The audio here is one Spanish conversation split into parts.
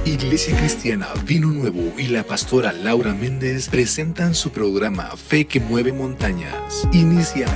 Iglesia Cristiana Vino Nuevo y la pastora Laura Méndez presentan su programa Fe que Mueve Montañas. Iniciamos.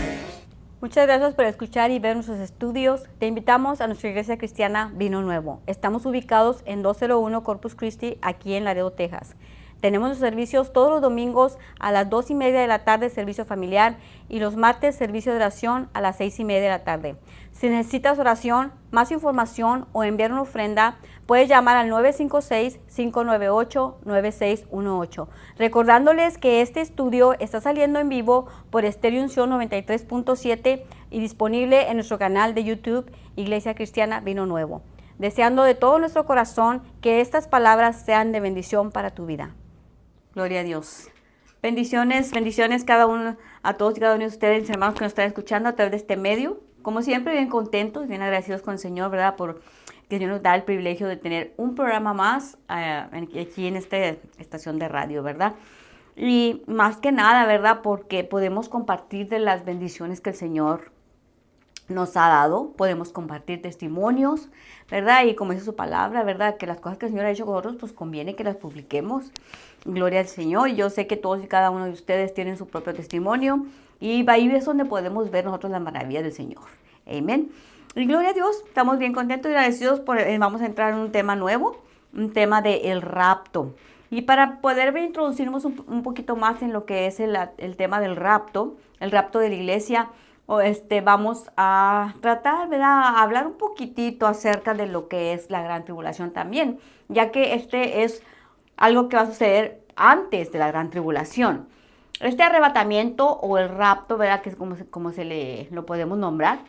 Muchas gracias por escuchar y ver nuestros estudios. Te invitamos a nuestra Iglesia Cristiana Vino Nuevo. Estamos ubicados en 201 Corpus Christi, aquí en Laredo, Texas. Tenemos los servicios todos los domingos a las 2:30 de la tarde, servicio familiar, y los martes, servicio de oración a las 6:30 de la tarde. Si necesitas oración, más información o enviar una ofrenda, puedes llamar al 956-598-9618. Recordándoles que este estudio está saliendo en vivo por Estéreo Unción 93.7 y disponible en nuestro canal de YouTube, Iglesia Cristiana Vino Nuevo. Deseando de todo nuestro corazón que estas palabras sean de bendición para tu vida. Gloria a Dios. Bendiciones a todos y cada uno de ustedes, hermanos que nos están escuchando a través de este medio. Como siempre, bien contentos, bien agradecidos con el Señor, ¿verdad? Por que Dios nos da el privilegio de tener un programa más aquí en esta estación de radio, ¿verdad? Y más que nada, ¿verdad? Porque podemos compartir de las bendiciones que el Señor nos ha dado, podemos compartir testimonios, ¿verdad? Y como dice su palabra, ¿verdad? Que las cosas que el Señor ha hecho con nosotros, pues conviene que las publiquemos. Gloria al Señor. Yo sé que todos y cada uno de ustedes tienen su propio testimonio y ahí es donde podemos ver nosotros las maravillas del Señor. Amén. Y gloria a Dios, estamos bien contentos y agradecidos vamos a entrar en un tema nuevo, un tema del rapto. Y para poder introducirnos un poquito más en lo que es el tema del rapto, el rapto de la iglesia, vamos a tratar, ¿verdad?, a hablar un poquitito acerca de lo que es la gran tribulación también, ya que es algo que va a suceder antes de la gran tribulación. Este arrebatamiento o el rapto, ¿verdad?, que es como lo podemos nombrar,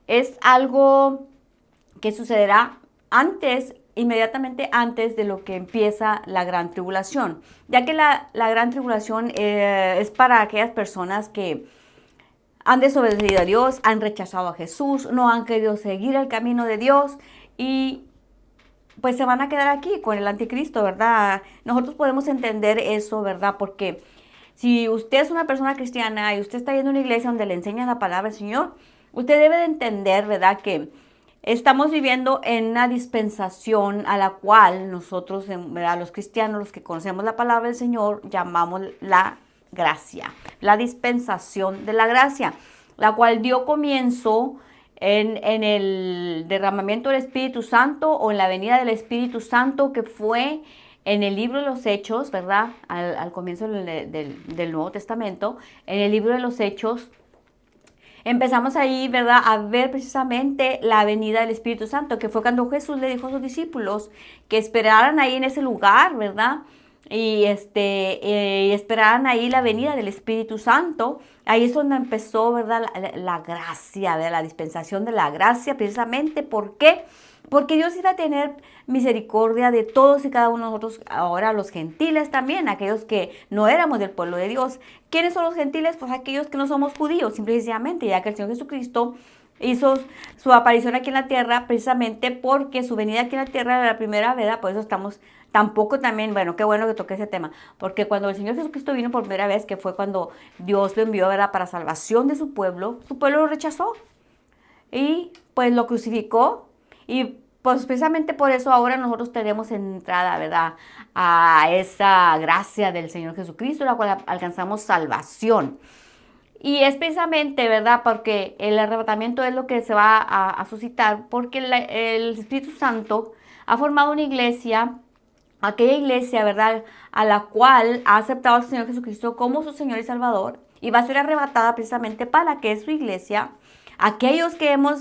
es algo que sucederá inmediatamente antes de lo que empieza la gran tribulación, ya que la gran tribulación es para aquellas personas que han desobedecido a Dios, han rechazado a Jesús, no han querido seguir el camino de Dios y pues se van a quedar aquí con el anticristo, ¿verdad? Nosotros podemos entender eso, ¿verdad? Porque si usted es una persona cristiana y usted está yendo a una iglesia donde le enseñan la palabra del Señor, usted debe de entender, ¿verdad?, que estamos viviendo en una dispensación a la cual nosotros, ¿verdad?, los cristianos, los que conocemos la palabra del Señor, llamamos la gracia, la dispensación de la gracia, la cual dio comienzo en el derramamiento del Espíritu Santo o en la venida del Espíritu Santo, que fue en el libro de los Hechos, ¿verdad? Al comienzo del Nuevo Testamento, en el libro de los Hechos, empezamos ahí, ¿verdad?, a ver precisamente la venida del Espíritu Santo, que fue cuando Jesús le dijo a sus discípulos que esperaran ahí en ese lugar, ¿verdad?, y esperaran ahí la venida del Espíritu Santo. Ahí es donde empezó, ¿verdad?, la gracia, ¿verdad?, la dispensación de la gracia, precisamente. ¿Por qué? Porque Dios iba a tener misericordia de todos y cada uno de nosotros, ahora los gentiles también, aquellos que no éramos del pueblo de Dios. ¿Quiénes son los gentiles? Pues aquellos que no somos judíos, simplemente, ya que el Señor Jesucristo hizo su aparición aquí en la tierra precisamente porque su venida aquí en la tierra era la primera, ¿verdad? Por eso estamos tampoco también, bueno, qué bueno que toqué ese tema, porque cuando el Señor Jesucristo vino por primera vez, que fue cuando Dios lo envió, ¿verdad?, para salvación de su pueblo lo rechazó y pues lo crucificó y pues precisamente por eso ahora nosotros tenemos entrada, ¿verdad?, a esa gracia del Señor Jesucristo, la cual alcanzamos salvación. Y es precisamente, ¿verdad?, porque el arrebatamiento es lo que se va a suscitar, porque el Espíritu Santo ha formado una iglesia, aquella iglesia, ¿verdad?, a la cual ha aceptado al Señor Jesucristo como su Señor y Salvador, y va a ser arrebatada precisamente para que su iglesia, aquellos que hemos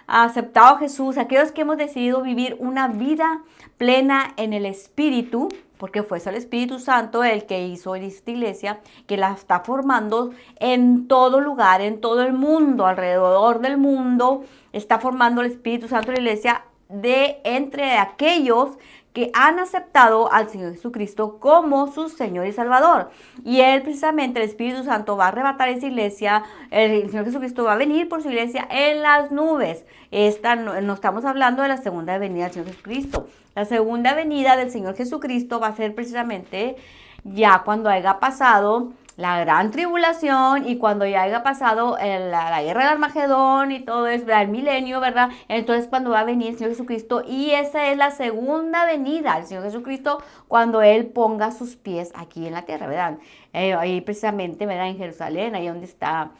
aceptado a Jesús, aquellos que hemos decidido vivir una vida plena en el Espíritu, porque fue el Espíritu Santo el que hizo esta iglesia, que la está formando en todo lugar, en todo el mundo, alrededor del mundo, está formando el Espíritu Santo la iglesia entre aquellos que han aceptado al Señor Jesucristo como su Señor y Salvador. Y Él precisamente, el Espíritu Santo, va a arrebatar esa iglesia. El Señor Jesucristo va a venir por su iglesia en las nubes. No estamos hablando de la segunda venida del Señor Jesucristo. La segunda venida del Señor Jesucristo va a ser precisamente ya cuando haya pasado la gran tribulación y cuando ya haya pasado la guerra del Armagedón y todo es el milenio, ¿verdad? Entonces cuando va a venir el Señor Jesucristo y esa es la segunda venida del Señor Jesucristo cuando Él ponga sus pies aquí en la tierra, ¿verdad? Ahí precisamente, ¿verdad? En Jerusalén, ahí donde está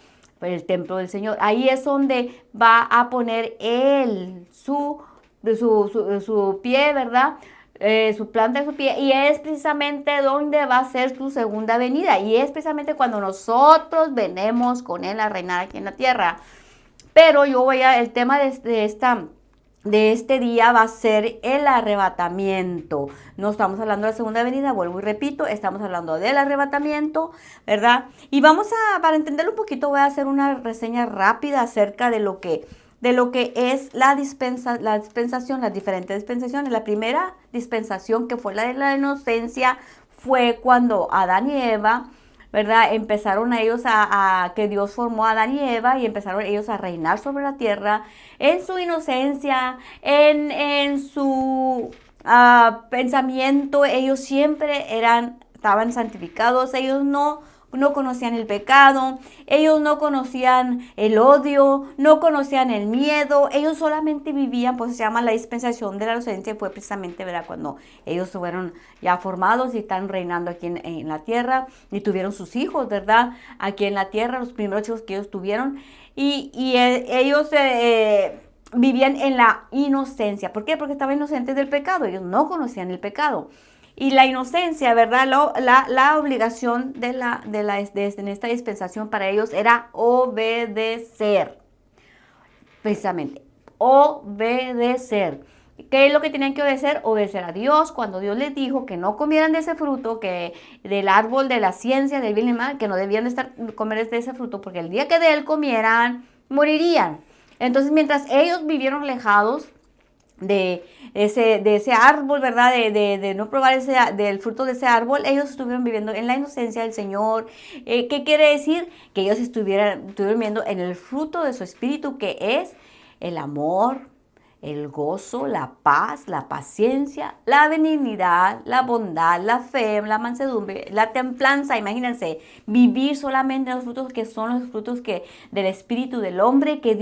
el templo del Señor. Ahí es donde va a poner Él su pie, ¿verdad? Su planta de su pie y es precisamente donde va a ser su segunda venida y es precisamente cuando nosotros venemos con Él a reinar aquí en la tierra. Pero el tema de este día va a ser el arrebatamiento. No estamos hablando de la segunda venida, vuelvo y repito, estamos hablando del arrebatamiento, ¿verdad? Y para entenderlo un poquito, voy a hacer una reseña rápida acerca de lo que es la dispensación, las diferentes dispensaciones. La primera dispensación, que fue la de la inocencia, fue cuando Adán y Eva, ¿verdad? Empezaron ellos que Dios formó a Adán y Eva y empezaron ellos a reinar sobre la tierra en su inocencia, en su pensamiento. Ellos siempre estaban santificados, ellos no conocían el pecado, ellos no conocían el odio, no conocían el miedo, ellos solamente vivían, pues se llama la dispensación de la inocencia, fue precisamente, ¿verdad? Cuando ellos fueron ya formados y están reinando aquí en la tierra y tuvieron sus hijos, ¿verdad? Aquí en la tierra, los primeros hijos que ellos tuvieron ellos vivían en la inocencia. ¿Por qué? Porque estaban inocentes del pecado, ellos no conocían el pecado. Y la inocencia, ¿verdad? La obligación en esta dispensación para ellos era obedecer. Precisamente, obedecer. ¿Qué es lo que tenían que obedecer? Obedecer a Dios. Cuando Dios les dijo que no comieran de ese fruto, que del árbol de la ciencia del bien y mal, que no debían comer de ese fruto, porque el día que de él comieran, morirían. Entonces, mientras ellos vivieron alejados de ese árbol, ¿verdad? De no probar del fruto de ese árbol, ellos estuvieron viviendo en la inocencia del Señor. ¿Qué quiere decir? Que ellos estuvieron viviendo en el fruto de su espíritu, que es el amor, el gozo, la paz, la paciencia, la benignidad, la bondad, la fe, la mansedumbre, la templanza. Imagínense, vivir solamente los frutos que son los frutos del espíritu del hombre que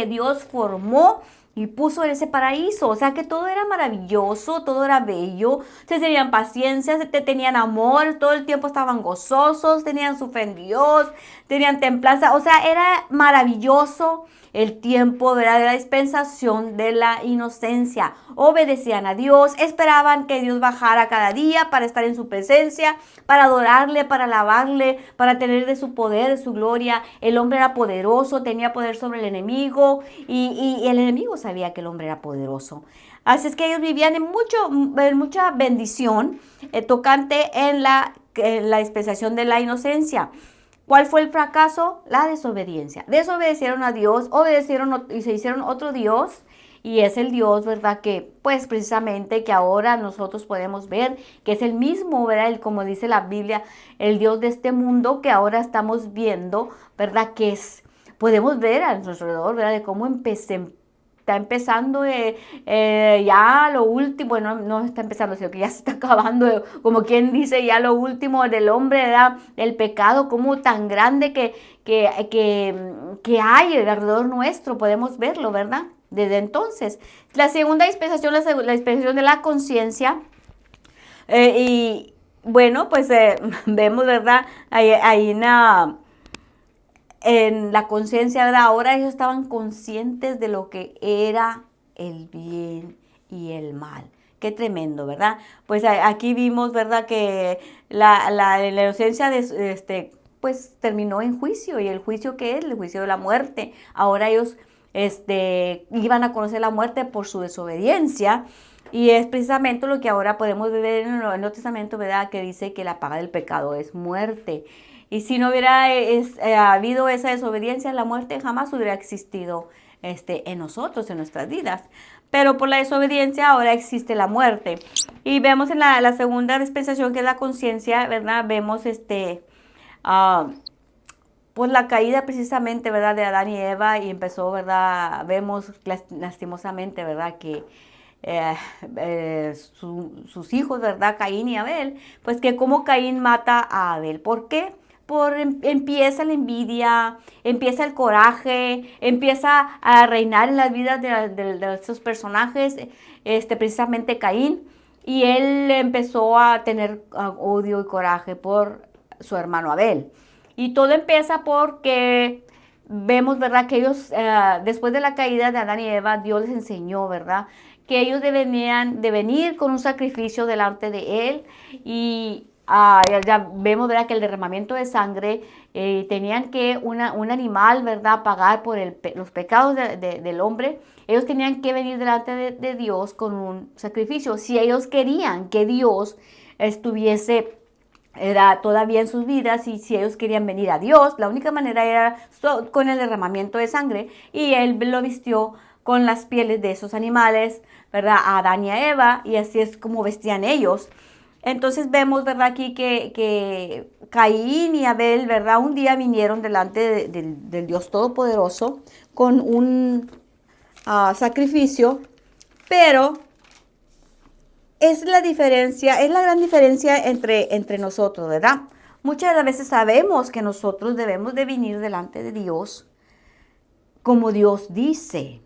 Dios formó y puso en ese paraíso. O sea que todo era maravilloso, todo era bello. Se tenían paciencia, tenían amor, todo el tiempo estaban gozosos, tenían su fe en Dios, tenían templanza. O sea, era maravilloso el tiempo de la dispensación de la inocencia. Obedecían a Dios, esperaban que Dios bajara cada día para estar en su presencia, para adorarle, para alabarle, para tener de su poder, de su gloria. El hombre era poderoso, tenía poder sobre el enemigo y el enemigo sabía que el hombre era poderoso. Así es que ellos vivían en mucha bendición tocante en la dispensación de la inocencia. ¿Cuál fue el fracaso? La desobediencia. Desobedecieron a Dios, obedecieron y se hicieron otro Dios. Y es el Dios, ¿verdad? Que pues precisamente que ahora nosotros podemos ver que es el mismo, ¿verdad? Como dice la Biblia, el Dios de este mundo que ahora estamos viendo, ¿verdad? Podemos ver a nuestro alrededor, ¿verdad? De cómo está empezando ya lo último, bueno, no está empezando, sino que ya se está acabando, como quien dice, ya lo último del hombre, ¿verdad? El pecado, como tan grande que hay alrededor nuestro, podemos verlo, ¿verdad? Desde entonces. La segunda dispensación, la dispensación de la conciencia, y bueno, pues vemos, ¿verdad? Ahí en la conciencia, ¿verdad? Ahora ellos estaban conscientes de lo que era el bien y el mal. Qué tremendo, ¿verdad? Pues aquí vimos, ¿verdad? Que la inocencia pues terminó en juicio. ¿Y el juicio qué es? El juicio de la muerte. Ahora ellos iban a conocer la muerte por su desobediencia. Y es precisamente lo que ahora podemos ver en el Nuevo Testamento, ¿verdad? Que dice que la paga del pecado es muerte. Y si no hubiera habido esa desobediencia, la muerte jamás hubiera existido en nosotros, en nuestras vidas. Pero por la desobediencia ahora existe la muerte. Y vemos en la segunda dispensación, que es la conciencia, ¿verdad? Vemos pues la caída precisamente, ¿verdad? De Adán y Eva, y empezó, ¿verdad? Vemos lastimosamente, ¿verdad? Que sus hijos, ¿verdad? Caín y Abel, pues que como Caín mata a Abel. ¿Por qué? Empieza la envidia, empieza el coraje, empieza a reinar en las vidas de estos personajes, precisamente Caín, y él empezó a tener odio y coraje por su hermano Abel. Y todo empieza porque vemos, ¿verdad? Que ellos, después de la caída de Adán y Eva, Dios les enseñó, ¿verdad? Que ellos deberían de venir con un sacrificio delante de Él y ya vemos, ¿verdad? Que el derramamiento de sangre tenían que un animal, ¿verdad? Pagar por los pecados del hombre. Ellos tenían que venir delante de Dios con un sacrificio. Si ellos querían que Dios estuviese era todavía en sus vidas y si ellos querían venir a Dios, la única manera era con el derramamiento de sangre y Él lo vistió con las pieles de esos animales, ¿verdad? A Adán y a Eva y así es como vestían ellos. Entonces vemos, ¿verdad? Aquí que Caín y Abel, ¿verdad? Un día vinieron delante del Dios Todopoderoso con un sacrificio, pero es la diferencia, es la gran diferencia entre nosotros, ¿verdad? Muchas de las veces sabemos que nosotros debemos de venir delante de Dios como Dios dice,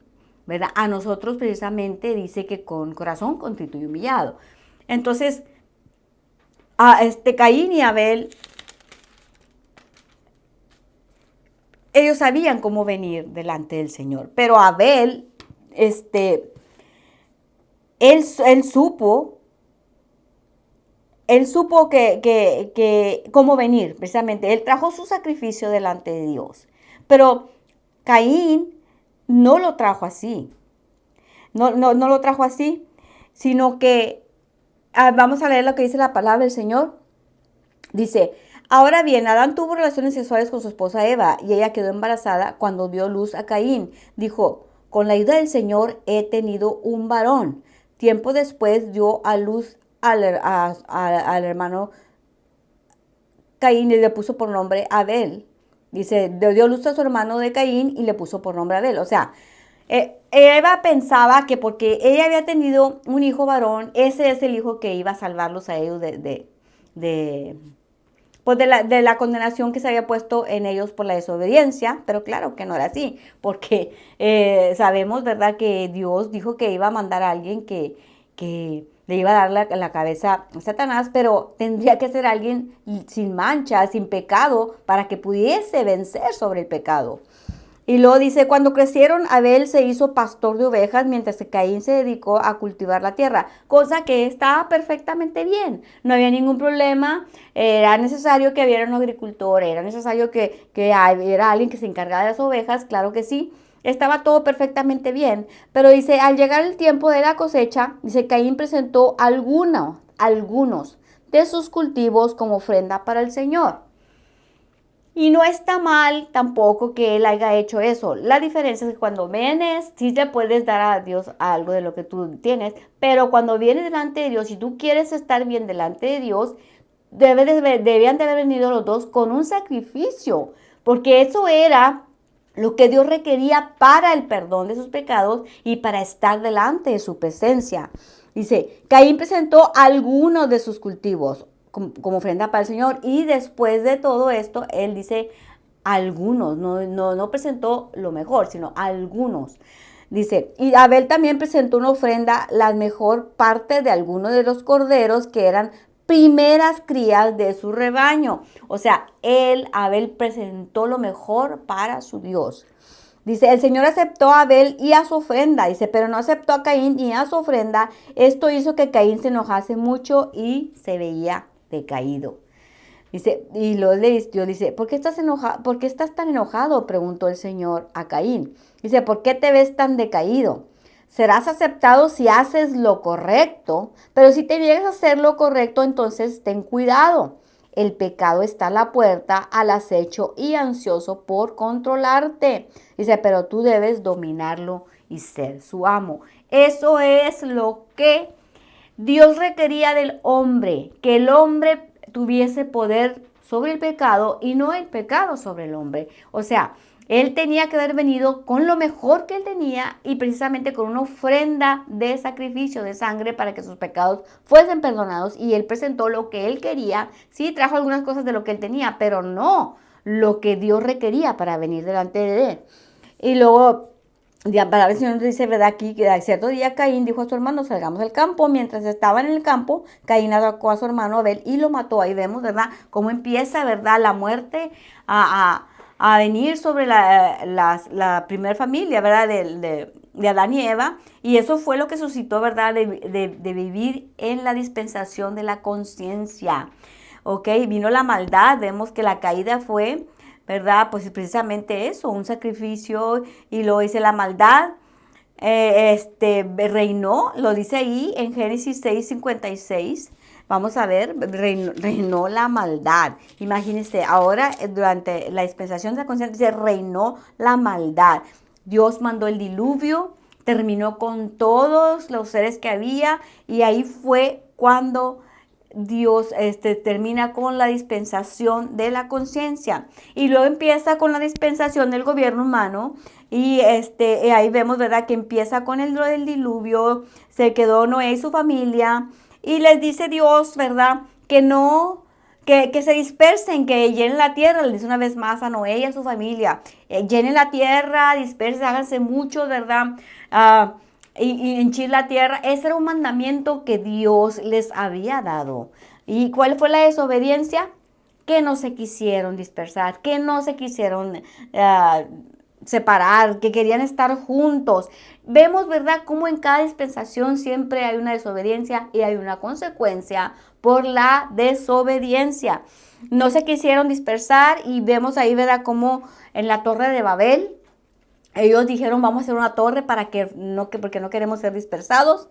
¿verdad? A nosotros precisamente dice que con corazón contrito y humillado. Entonces, Caín y Abel, ellos sabían cómo venir delante del Señor, pero Abel, él supo que cómo venir, precisamente. Él trajo su sacrificio delante de Dios. Pero Caín no lo trajo así. No lo trajo así, sino que, vamos a leer lo que dice la palabra del Señor. Dice, ahora bien, Adán tuvo relaciones sexuales con su esposa Eva y ella quedó embarazada cuando dio luz a Caín. Dijo, con la ayuda del Señor he tenido un varón. Tiempo después dio a luz al hermano Caín y le puso por nombre Abel. Dice, dio luz a su hermano de Caín y le puso por nombre Abel. O sea, Eva pensaba que porque ella había tenido un hijo varón, ese es el hijo que iba a salvarlos a ellos pues de la condenación que se había puesto en ellos por la desobediencia, pero claro que no era así, porque sabemos, ¿verdad?, que Dios dijo que iba a mandar a alguien que le iba a dar la cabeza a Satanás, pero tendría que ser alguien sin mancha, sin pecado, para que pudiese vencer sobre el pecado. Y luego dice, cuando crecieron, Abel se hizo pastor de ovejas, mientras que Caín se dedicó a cultivar la tierra, cosa que estaba perfectamente bien, no había ningún problema, era necesario que hubiera un agricultor, era necesario que hubiera alguien que se encargara de las ovejas, claro que sí, estaba todo perfectamente bien, pero dice, al llegar el tiempo de la cosecha, dice, Caín presentó algunos de sus cultivos como ofrenda para el Señor. Y no está mal tampoco que él haya hecho eso. La diferencia es que cuando vienes, sí le puedes dar a Dios algo de lo que tú tienes, pero cuando vienes delante de Dios, si tú quieres estar bien delante de Dios, debían de haber venido los dos con un sacrificio, porque eso era lo que Dios requería para el perdón de sus pecados y para estar delante de su presencia. Dice, Caín presentó algunos de sus cultivos como ofrenda para el Señor. Y después de todo esto, él dice algunos, no presentó lo mejor, sino algunos. Dice, y Abel también presentó una ofrenda, la mejor parte de algunos de los corderos que eran primeras crías de su rebaño. O sea, Abel presentó lo mejor para su Dios. Dice, el Señor aceptó a Abel y a su ofrenda. Dice, pero no aceptó a Caín ni a su ofrenda. Esto hizo que Caín se enojase mucho y se veía decaído. Dice, y Dios dice, ¿por qué estás enojado? ¿Por qué estás tan enojado?, preguntó el Señor a Caín. Dice, ¿por qué te ves tan decaído? Serás aceptado si haces lo correcto, pero si te niegas a hacer lo correcto, entonces ten cuidado. El pecado está a la puerta, al acecho y ansioso por controlarte. Dice, pero tú debes dominarlo y ser su amo. Eso es lo que Dios requería del hombre, que el hombre tuviese poder sobre el pecado y no el pecado sobre el hombre. O sea, Él tenía que haber venido con lo mejor que él tenía y precisamente con una ofrenda de sacrificio de sangre para que sus pecados fuesen perdonados, y él presentó lo que él quería. Sí, trajo algunas cosas de lo que él tenía, pero no lo que Dios requería para venir delante de él. Y luego, ya para ver si nos dice, ¿verdad? Aquí que a cierto día Caín dijo a su hermano, salgamos al campo. Mientras estaban en el campo, Caín atacó a su hermano Abel y lo mató. Ahí vemos, ¿verdad?, cómo empieza, ¿verdad?, la muerte a venir sobre la primer familia, ¿verdad?, de Adán y Eva. Y eso fue lo que suscitó, ¿verdad?, de vivir en la dispensación de la conciencia. ¿Ok? Vino la maldad. Vemos que la caída fue, ¿verdad?, pues precisamente eso, un sacrificio, y lo dice la maldad. Reinó, lo dice ahí en Génesis 6:56. Vamos a ver, reinó la maldad. Imagínense, ahora durante la dispensación de la conciencia reinó la maldad. Dios mandó el diluvio, terminó con todos los seres que había, y ahí fue cuando Dios termina con la dispensación de la conciencia, y luego empieza con la dispensación del gobierno humano. Y ahí vemos, ¿verdad?, que empieza con lo del diluvio. Se quedó Noé y su familia, y les dice Dios, ¿verdad?, que no, que se dispersen, que llenen la tierra. Le dice una vez más a Noé y a su familia, llenen la tierra, dispersen, háganse muchos, ¿verdad?, y henchir la tierra. Ese era un mandamiento que Dios les había dado. ¿Y cuál fue la desobediencia? Que no se quisieron dispersar, que no se quisieron separar, que querían estar juntos. Vemos, ¿verdad?, cómo en cada dispensación siempre hay una desobediencia y hay una consecuencia por la desobediencia. No se quisieron dispersar, y vemos ahí, ¿verdad?, cómo en la Torre de Babel ellos dijeron, vamos a hacer una torre porque no queremos ser dispersados.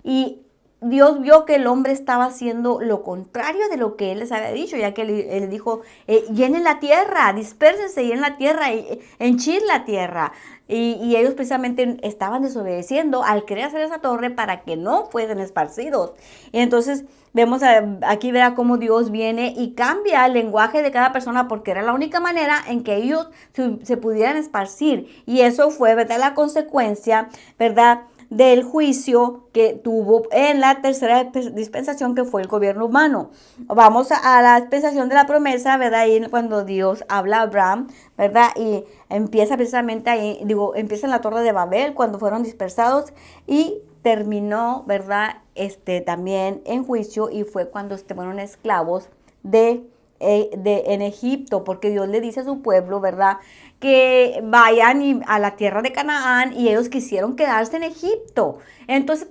Y Dios vio que el hombre estaba haciendo lo contrario de lo que él les había dicho, ya que él dijo, llenen la tierra, dispérsense, llenen la tierra, henchir la tierra. Y ellos precisamente estaban desobedeciendo al querer hacer esa torre para que no fuesen esparcidos. Y entonces vemos aquí, verá cómo Dios viene y cambia el lenguaje de cada persona, porque era la única manera en que ellos se pudieran esparcir. Y eso fue, ¿verdad?, la consecuencia, ¿verdad?, del juicio que tuvo en la tercera dispensación, que fue el gobierno humano. Vamos a la dispensación de la promesa, ¿verdad? Ahí cuando Dios habla a Abraham, ¿verdad? Y empieza precisamente ahí, empieza en la Torre de Babel, cuando fueron dispersados, y terminó, ¿verdad?, también en juicio, y fue cuando fueron esclavos en Egipto, porque Dios le dice a su pueblo, ¿verdad?, que vayan a la tierra de Canaán, y ellos quisieron quedarse en Egipto. Entonces,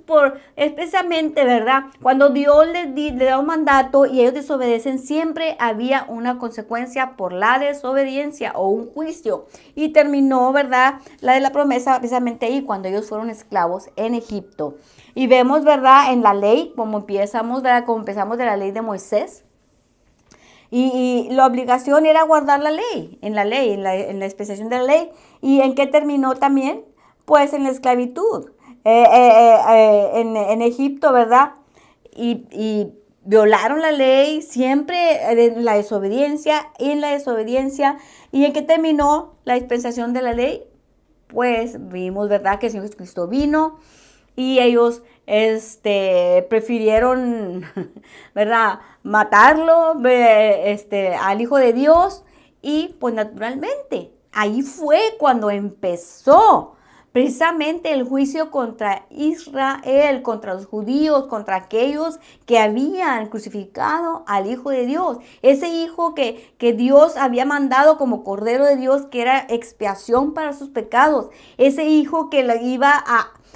especialmente, ¿verdad?, cuando Dios le da un mandato y ellos desobedecen, siempre había una consecuencia por la desobediencia o un juicio. Y terminó, ¿verdad?, la de la promesa precisamente ahí, cuando ellos fueron esclavos en Egipto. Y vemos, ¿verdad?, en la ley, como empezamos de la ley de Moisés. Y la obligación era guardar la ley, en la expresión de la ley. ¿Y en qué terminó también? Pues en la esclavitud, en Egipto, ¿verdad? Y violaron la ley siempre en la desobediencia. ¿Y en qué terminó la dispensación de la ley? Pues vimos, ¿verdad?, que el Señor Jesucristo vino, y ellos prefirieron, ¿verdad?, matarlo, al Hijo de Dios. Y pues naturalmente, ahí fue cuando empezó precisamente el juicio contra Israel, contra los judíos, contra aquellos que habían crucificado al Hijo de Dios. Ese Hijo que Dios había mandado como Cordero de Dios, que era expiación para sus pecados. Ese Hijo que lo iba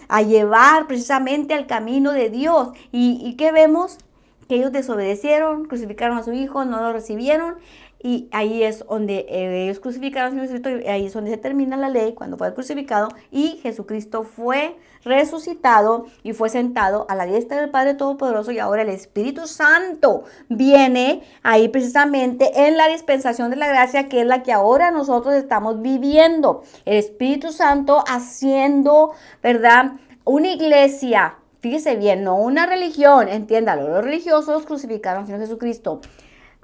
a llevar precisamente al camino de Dios. ¿Y qué vemos? Que ellos desobedecieron, crucificaron a su Hijo, no lo recibieron. Y ahí es donde ellos crucificaron a Jesucristo, y ahí es donde se termina la ley, cuando fue crucificado, y Jesucristo fue resucitado y fue sentado a la diestra del Padre Todopoderoso. Y ahora el Espíritu Santo viene ahí precisamente en la dispensación de la gracia, que es la que ahora nosotros estamos viviendo. El Espíritu Santo haciendo, ¿verdad?, una iglesia. Fíjese bien, no una religión, entiéndalo. Los religiosos crucificaron al Señor Jesucristo.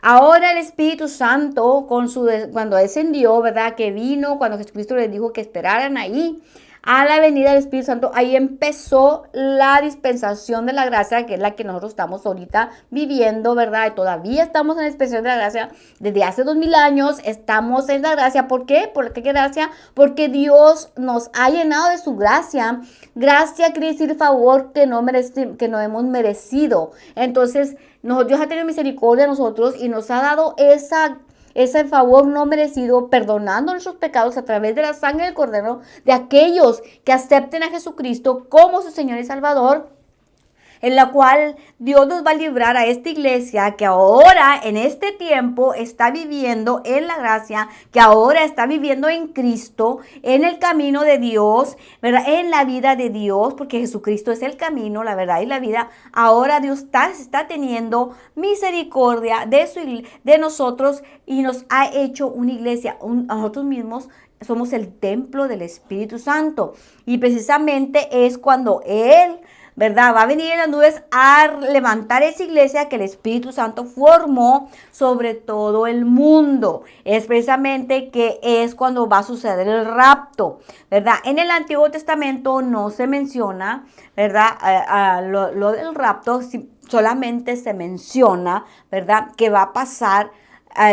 Ahora el Espíritu Santo, cuando descendió, ¿verdad? Que vino, cuando Jesucristo les dijo que esperaran ahí, a la venida del Espíritu Santo, ahí empezó la dispensación de la gracia, que es la que nosotros estamos ahorita viviendo, ¿verdad? Y todavía estamos en la dispensación de la gracia. Desde hace 2000 años estamos en la gracia. ¿Por qué? ¿Por qué gracia? Porque Dios nos ha llenado de su gracia. Gracia quiere decir favor que que no hemos merecido. Entonces, Dios ha tenido misericordia de nosotros y nos ha dado ese favor no merecido, perdonando nuestros pecados a través de la sangre del Cordero, de aquellos que acepten a Jesucristo como su Señor y Salvador, en la cual Dios nos va a librar a esta iglesia que ahora en este tiempo está viviendo en la gracia, que ahora está viviendo en Cristo, en el camino de Dios, ¿verdad? En la vida de Dios, porque Jesucristo es el camino, la verdad y la vida. Ahora Dios está teniendo misericordia de nosotros y nos ha hecho una iglesia, nosotros mismos somos el templo del Espíritu Santo. Y precisamente es cuando Él, ¿verdad? Va a venir en las nubes a levantar esa iglesia que el Espíritu Santo formó sobre todo el mundo. Es precisamente que es cuando va a suceder el rapto, ¿verdad? En el Antiguo Testamento no se menciona, ¿verdad? Lo del rapto, solamente se menciona, ¿verdad? Que va a pasar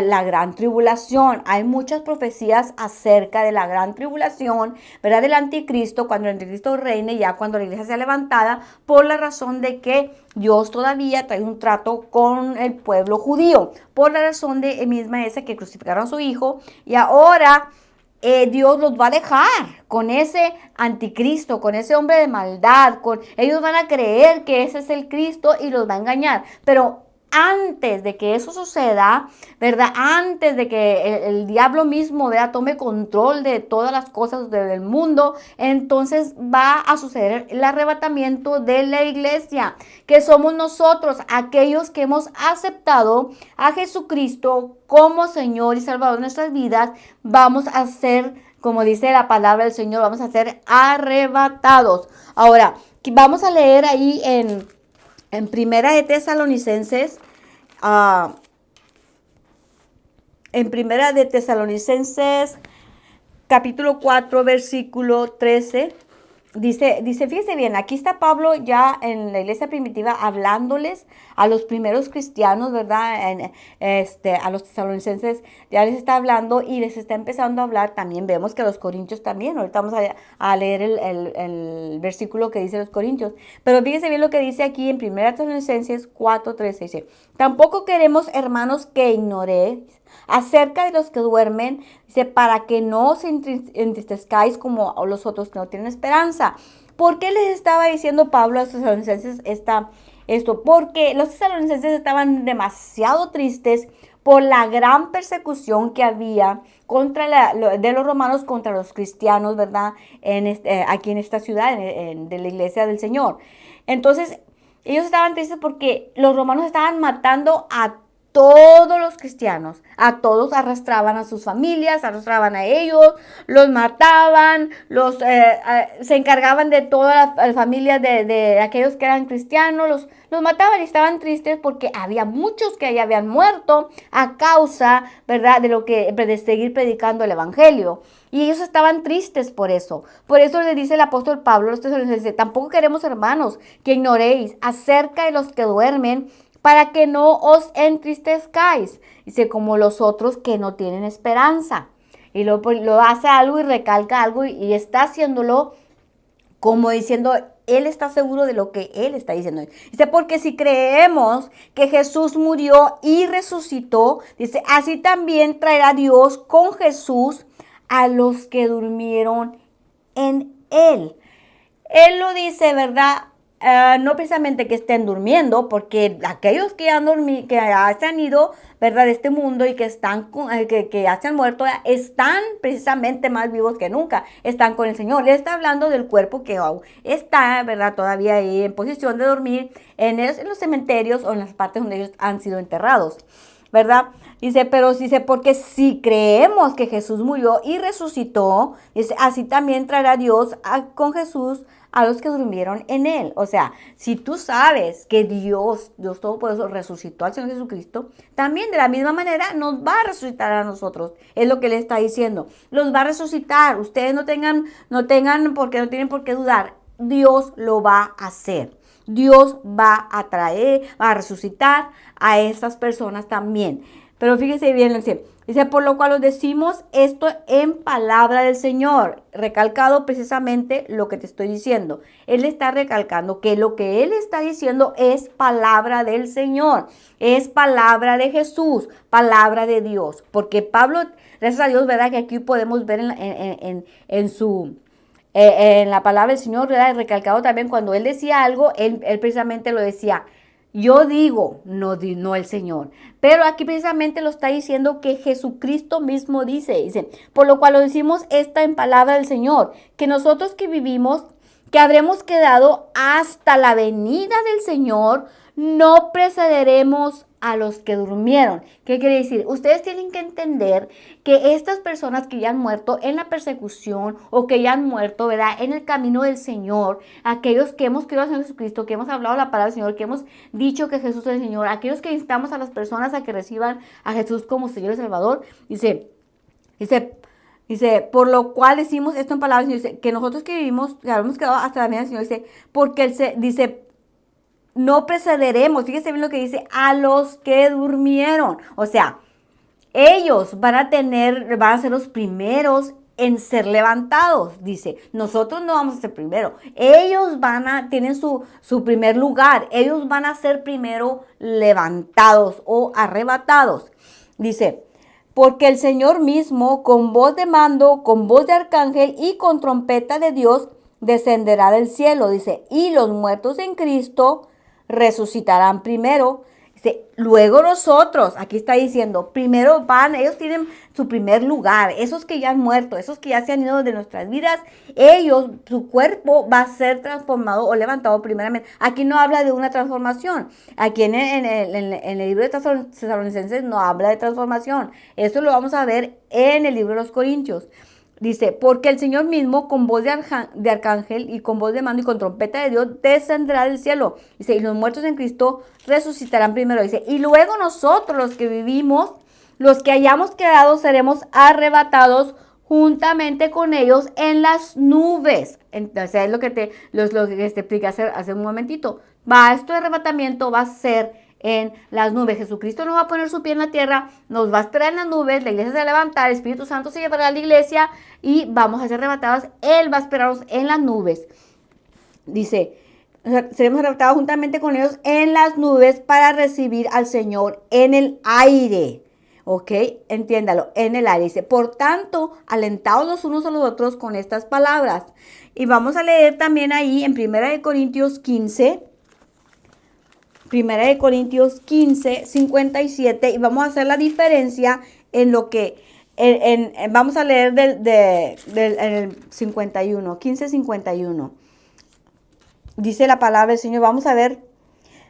la gran tribulación. Hay muchas profecías acerca de la gran tribulación, ¿verdad? Del anticristo, cuando el anticristo reine, ya cuando la iglesia sea levantada, por la razón de que Dios todavía trae un trato con el pueblo judío, por la razón de misma esa que crucificaron a su hijo, y ahora Dios los va a dejar con ese anticristo, con ese hombre de maldad, ellos van a creer que ese es el Cristo y los va a engañar, pero antes de que eso suceda, ¿verdad? Antes de que el diablo mismo, ¿verdad?, tome control de todas las cosas del mundo, entonces va a suceder el arrebatamiento de la iglesia, que somos nosotros, aquellos que hemos aceptado a Jesucristo como Señor y Salvador de nuestras vidas. Vamos a ser, como dice la palabra del Señor, vamos a ser arrebatados. Ahora, vamos a leer ahí en Primera de Tesalonicenses, capítulo 4, versículo 13, dice, fíjese bien, aquí está Pablo ya en la iglesia primitiva hablándoles a los primeros cristianos, ¿verdad? A los tesalonicenses ya les está hablando y les está empezando a hablar. También vemos que a los corintios también. Ahorita vamos a leer el versículo que dice los corintios. Pero fíjese bien lo que dice aquí en 1 Tesalonicenses 4:13. Dice, tampoco queremos, hermanos, que ignoréis acerca de los que duermen, dice, para que no os entristezcáis como los otros que no tienen esperanza. ¿Por qué les estaba diciendo Pablo a los tesalonicenses esto? Porque los tesalonicenses estaban demasiado tristes por la gran persecución que había de los romanos contra los cristianos, ¿verdad? Aquí en esta ciudad, de la iglesia del Señor. Entonces, ellos estaban tristes porque los romanos estaban matando a todos los cristianos, a todos arrastraban a sus familias, arrastraban a ellos, los mataban, se encargaban de toda la familia de aquellos que eran cristianos, los mataban y estaban tristes porque había muchos que ya habían muerto a causa, ¿verdad?, de seguir predicando el evangelio. Y ellos estaban tristes por eso. Por eso le dice el apóstol Pablo a los tesalonicenses, tampoco queremos, hermanos, que ignoréis acerca de los que duermen, para que no os entristezcáis, dice, como los otros que no tienen esperanza. Y lo hace algo y recalca algo y está haciéndolo como diciendo, él está seguro de lo que él está diciendo. Dice, porque si creemos que Jesús murió y resucitó, dice, así también traerá Dios con Jesús a los que durmieron en él. Él lo dice, ¿verdad? No precisamente que estén durmiendo, porque aquellos que ya se han ido, ¿verdad?, de este mundo y que ya se han muerto, están precisamente más vivos que nunca, están con el Señor. Le está hablando del cuerpo que está, ¿verdad?, todavía ahí en posición de dormir en los cementerios o en las partes donde ellos han sido enterrados, ¿verdad? Dice, porque si creemos que Jesús murió y resucitó, dice, así también traerá Dios con Jesús a los que durmieron en él. O sea, si tú sabes que Dios Todopoderoso resucitó al Señor Jesucristo, también de la misma manera nos va a resucitar a nosotros. Es lo que le está diciendo. Los va a resucitar. Ustedes no tienen por qué dudar. Dios lo va a hacer. Dios va a traer, va a resucitar a esas personas también. Pero fíjese bien, dice, por lo cual os decimos esto en palabra del Señor. Recalcado precisamente lo que te estoy diciendo. Él está recalcando que lo que Él está diciendo es palabra del Señor. Es palabra de Jesús, palabra de Dios. Porque Pablo, gracias a Dios, ¿verdad? Que aquí podemos ver en la palabra del Señor, ¿verdad? Recalcado también cuando Él decía algo, él precisamente lo decía. Yo digo, no el Señor. Pero aquí precisamente lo está diciendo que Jesucristo mismo dice, por lo cual lo decimos esta en palabra del Señor, que nosotros que vivimos, que habremos quedado hasta la venida del Señor, no precederemos a los que durmieron. ¿Qué quiere decir? Ustedes tienen que entender que estas personas que ya han muerto en la persecución o que ya han muerto, ¿verdad?, en el camino del Señor, aquellos que hemos creído en Jesucristo, que hemos hablado la palabra del Señor, que hemos dicho que Jesús es el Señor, aquellos que instamos a las personas a que reciban a Jesús como Señor y Salvador, dice, por lo cual decimos esto en palabras, dice, que nosotros que vivimos, que habremos quedado hasta la venida del Señor, dice, porque dice, no precederemos, fíjese bien lo que dice, a los que durmieron. O sea, ellos van a ser los primeros en ser levantados, dice. Nosotros no vamos a ser primero. Ellos tienen su primer lugar. Ellos van a ser primero levantados o arrebatados. Dice, porque el Señor mismo, con voz de mando, con voz de arcángel y con trompeta de Dios, descenderá del cielo. Dice, y los muertos en Cristo resucitarán primero. Dice, luego nosotros, aquí está diciendo, primero ellos tienen su primer lugar, esos que ya han muerto, esos que ya se han ido de nuestras vidas, su cuerpo va a ser transformado o levantado primeramente. Aquí no habla de una transformación, aquí en el libro de Tesalonicenses no habla de transformación, eso lo vamos a ver en el libro de los Corintios. Dice, porque el Señor mismo con voz de arcángel y con voz de mando y con trompeta de Dios descenderá del cielo. Dice, y los muertos en Cristo resucitarán primero. Dice, y luego nosotros los que vivimos, los que hayamos quedado, seremos arrebatados juntamente con ellos en las nubes. Entonces es lo que te expliqué hace un momentito. Esto de arrebatamiento va a ser en las nubes. Jesucristo no va a poner su pie en la tierra, nos va a esperar en las nubes, la iglesia se va a levantar, el Espíritu Santo se llevará a la iglesia y vamos a ser arrebatados. Él va a esperarnos en las nubes. Dice, seremos arrebatados juntamente con ellos en las nubes para recibir al Señor en el aire. ¿Ok? Entiéndalo, en el aire. Dice, por tanto, alentaos los unos a los otros con estas palabras. Y vamos a leer también ahí en 1 Corintios 15, 57, y vamos a hacer la diferencia en lo que, vamos a leer en el 51, 15:51. Dice la palabra del Señor, vamos a ver,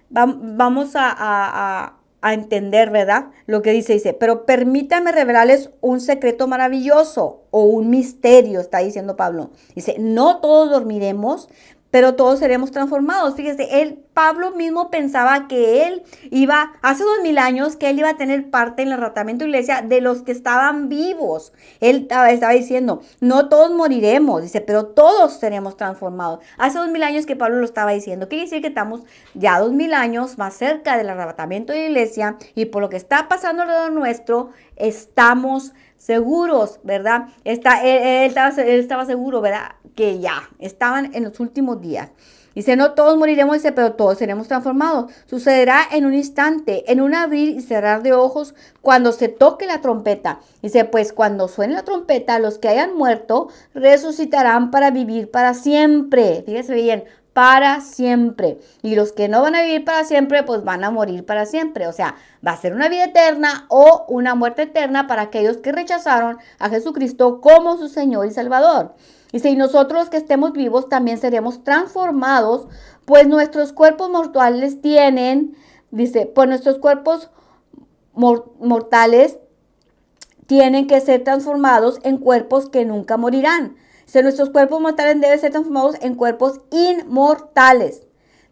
vamos a entender, ¿verdad? Lo que dice, pero permítanme revelarles un secreto maravilloso o un misterio, está diciendo Pablo. Dice, no todos dormiremos, pero todos seremos transformados. Fíjese, Pablo mismo pensaba que él iba, hace 2000 años, que él iba a tener parte en el arrebatamiento de la iglesia de los que estaban vivos. Él estaba diciendo, no todos moriremos, dice, pero todos seremos transformados. Hace 2000 años que Pablo lo estaba diciendo. Quiere decir que estamos ya 2000 años más cerca del arrebatamiento de la iglesia y por lo que está pasando alrededor nuestro, estamos seguros, ¿verdad? Él estaba seguro, ¿verdad? Que ya estaban en los últimos días. Dice, no todos moriremos, dice, pero todos seremos transformados. Sucederá en un instante, en un abrir y cerrar de ojos, cuando se toque la trompeta. Dice, pues cuando suene la trompeta, los que hayan muerto resucitarán para vivir para siempre. Fíjese bien, para siempre. Y los que no van a vivir para siempre, pues van a morir para siempre. O sea, va a ser una vida eterna o una muerte eterna para aquellos que rechazaron a Jesucristo como su Señor y Salvador. Dice, y nosotros los que estemos vivos también seremos transformados, pues nuestros cuerpos mortales nuestros cuerpos mortales tienen que ser transformados en cuerpos que nunca morirán. Dice, nuestros cuerpos mortales deben ser transformados en cuerpos inmortales.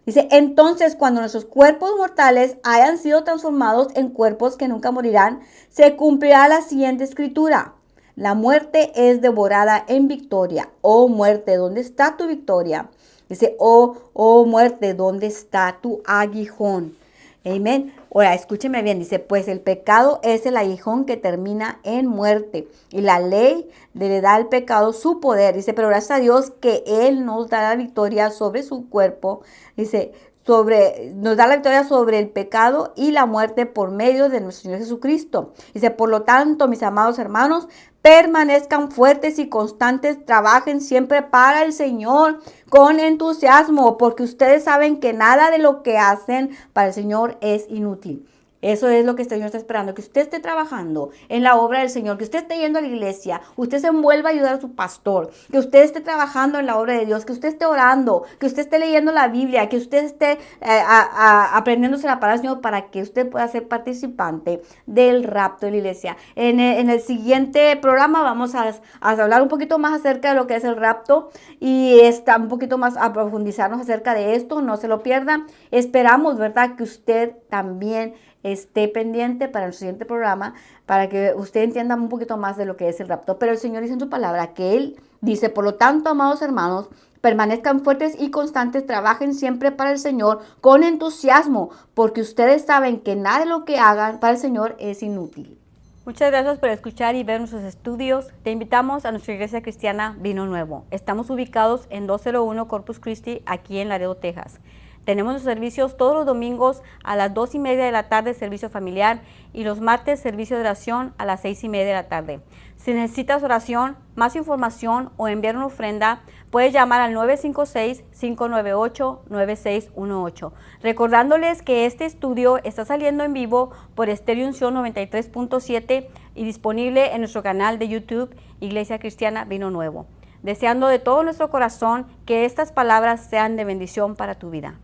Dice, entonces cuando nuestros cuerpos mortales hayan sido transformados en cuerpos que nunca morirán, se cumplirá la siguiente escritura. La muerte es devorada en victoria. Oh muerte, ¿dónde está tu victoria? Dice, oh muerte, ¿dónde está tu aguijón? Amén. Ahora, escúcheme bien. Dice, pues el pecado es el aguijón que termina en muerte. Y la ley le da al pecado su poder. Dice, pero gracias a Dios que Él nos da la victoria sobre su cuerpo. Dice, nos da la victoria sobre el pecado y la muerte por medio de nuestro Señor Jesucristo. Dice, por lo tanto, mis amados hermanos, permanezcan fuertes y constantes, trabajen siempre para el Señor con entusiasmo, porque ustedes saben que nada de lo que hacen para el Señor es inútil. Eso es lo que el Señor está esperando, que usted esté trabajando en la obra del Señor, que usted esté yendo a la iglesia, usted se envuelva a ayudar a su pastor, que usted esté trabajando en la obra de Dios, que usted esté orando, que usted esté leyendo la Biblia, que usted esté aprendiéndose la palabra del Señor para que usted pueda ser participante del rapto de la iglesia. En el siguiente programa vamos a hablar un poquito más acerca de lo que es el rapto y un poquito más a profundizarnos acerca de esto, no se lo pierdan. Esperamos, ¿verdad?, que usted también esté pendiente para el siguiente programa, para que usted entienda un poquito más de lo que es el rapto. Pero el Señor dice en su palabra que Él dice, por lo tanto, amados hermanos, permanezcan fuertes y constantes, trabajen siempre para el Señor con entusiasmo, porque ustedes saben que nada de lo que hagan para el Señor es inútil. Muchas gracias por escuchar y ver nuestros estudios. Te invitamos a nuestra iglesia cristiana Vino Nuevo. Estamos ubicados en 201 Corpus Christi, aquí en Laredo, Texas. Tenemos los servicios todos los domingos a las 2:30 de la tarde, servicio familiar, y los martes, servicio de oración a las 6:30 de la tarde. Si necesitas oración, más información o enviar una ofrenda, puedes llamar al 956-598-9618. Recordándoles que este estudio está saliendo en vivo por Estéreo Unción 93.7 y disponible en nuestro canal de YouTube, Iglesia Cristiana Vino Nuevo. Deseando de todo nuestro corazón que estas palabras sean de bendición para tu vida.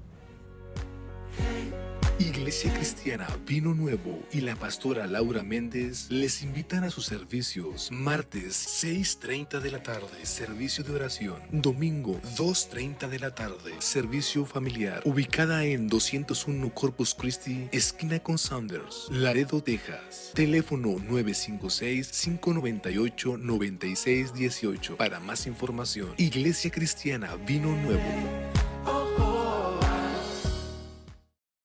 Iglesia Cristiana Vino Nuevo y la pastora Laura Méndez les invitan a sus servicios martes 6:30 de la tarde, servicio de oración, domingo 2:30 de la tarde, servicio familiar, ubicada en 201 Corpus Christi, esquina con Saunders, Laredo, Texas. Teléfono 956-598-9618 para más información. Iglesia Cristiana Vino Nuevo.